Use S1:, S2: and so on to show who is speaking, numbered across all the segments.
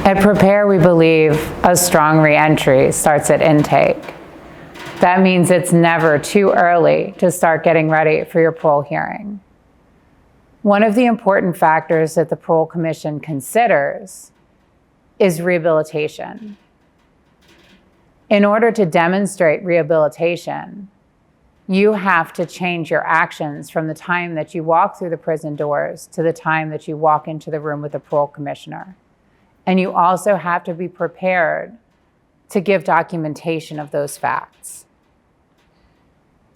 S1: At Prepare, we believe a strong reentry starts at intake. That means it's never too early to start getting ready for your parole hearing. One of the important factors that the Parole Commission considers is rehabilitation. In order to demonstrate rehabilitation, you have to change your actions from the time that you walk through the prison doors to the time that you walk into the room with the parole commissioner. And you also have to be prepared to give documentation of those facts.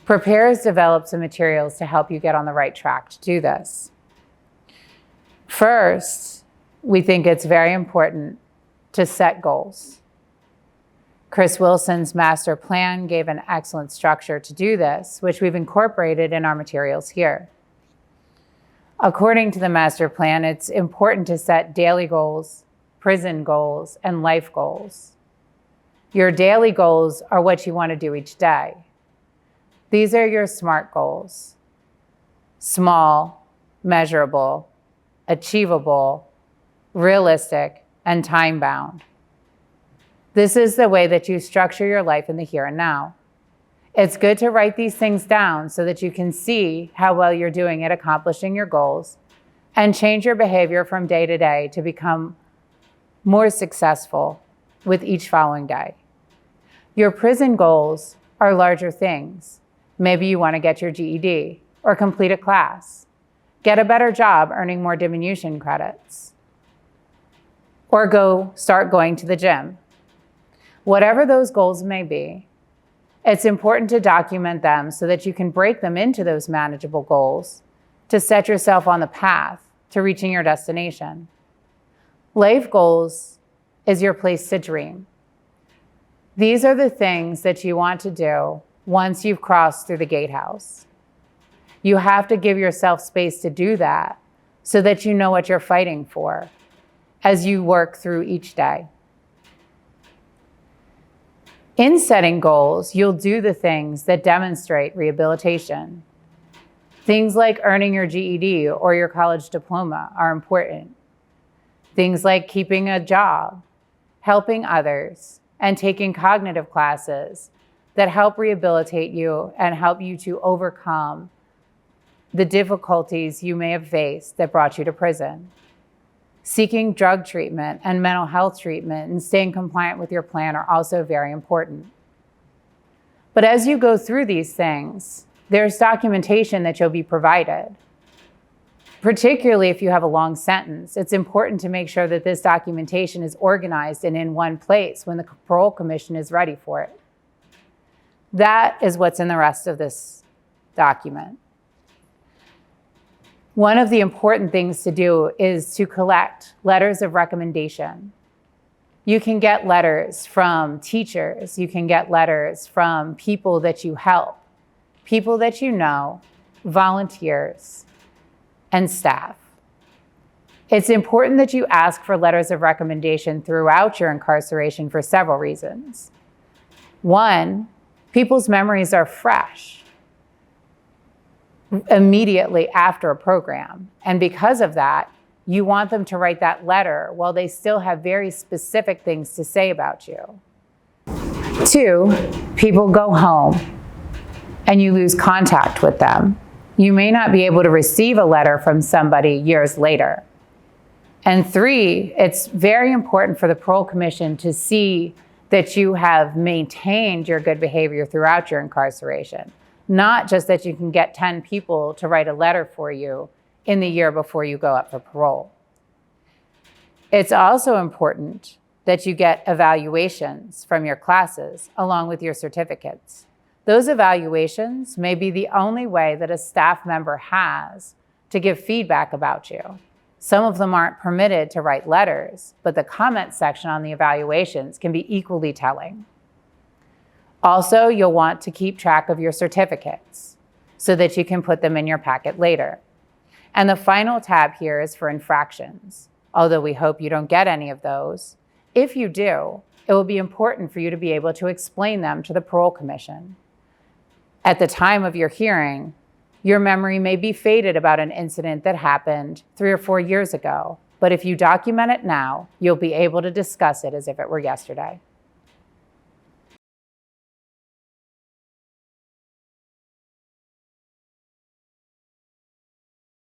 S1: Prepare has developed some materials to help you get on the right track to do this. First, we think it's very important to set goals. Chris Wilson's master plan gave an excellent structure to do this, which we've incorporated in our materials here. According to the master plan, it's important to set daily goals, prison goals, and life goals. Your daily goals are what you want to do each day. These are your SMART goals: small, measurable, achievable, realistic, and time-bound. This is the way that you structure your life in the here and now. It's good to write these things down so that you can see how well you're doing at accomplishing your goals and change your behavior from day to day to become more successful with each following day. Your prison goals are larger things. Maybe you want to get your GED or complete a class, get a better job earning more diminution credits, or start going to the gym. Whatever those goals may be, it's important to document them so that you can break them into those manageable goals to set yourself on the path to reaching your destination. Life goals is your place to dream. These are the things that you want to do once you've crossed through the gatehouse. You have to give yourself space to do that so that you know what you're fighting for as you work through each day. In setting goals, you'll do the things that demonstrate rehabilitation. Things like earning your GED or your college diploma are important. Things like keeping a job, helping others, and taking cognitive classes that help rehabilitate you and help you to overcome the difficulties you may have faced that brought you to prison. Seeking drug treatment and mental health treatment and staying compliant with your plan are also very important. But as you go through these things, there's documentation that you'll be provided. Particularly if you have a long sentence, it's important to make sure that this documentation is organized and in one place when the Parole Commission is ready for it. That is what's in the rest of this document. One of the important things to do is to collect letters of recommendation. You can get letters from teachers, you can get letters from people that you help, people that you know, volunteers, and staff. It's important that you ask for letters of recommendation throughout your incarceration for several reasons. One, people's memories are fresh immediately after a program. And because of that, you want them to write that letter while they still have very specific things to say about you. Two, people go home and you lose contact with them. You may not be able to receive a letter from somebody years later. And three, it's very important for the Parole Commission to see that you have maintained your good behavior throughout your incarceration, not just that you can get 10 people to write a letter for you in the year before you go up for parole. It's also important that you get evaluations from your classes along with your certificates. Those evaluations may be the only way that a staff member has to give feedback about you. Some of them aren't permitted to write letters, but the comment section on the evaluations can be equally telling. Also, you'll want to keep track of your certificates so that you can put them in your packet later. And the final tab here is for infractions. Although we hope you don't get any of those, if you do, it will be important for you to be able to explain them to the Parole Commission. At the time of your hearing, your memory may be faded about an incident that happened 3 or 4 years ago, But if you document it now, you'll be able to discuss it as if it were yesterday.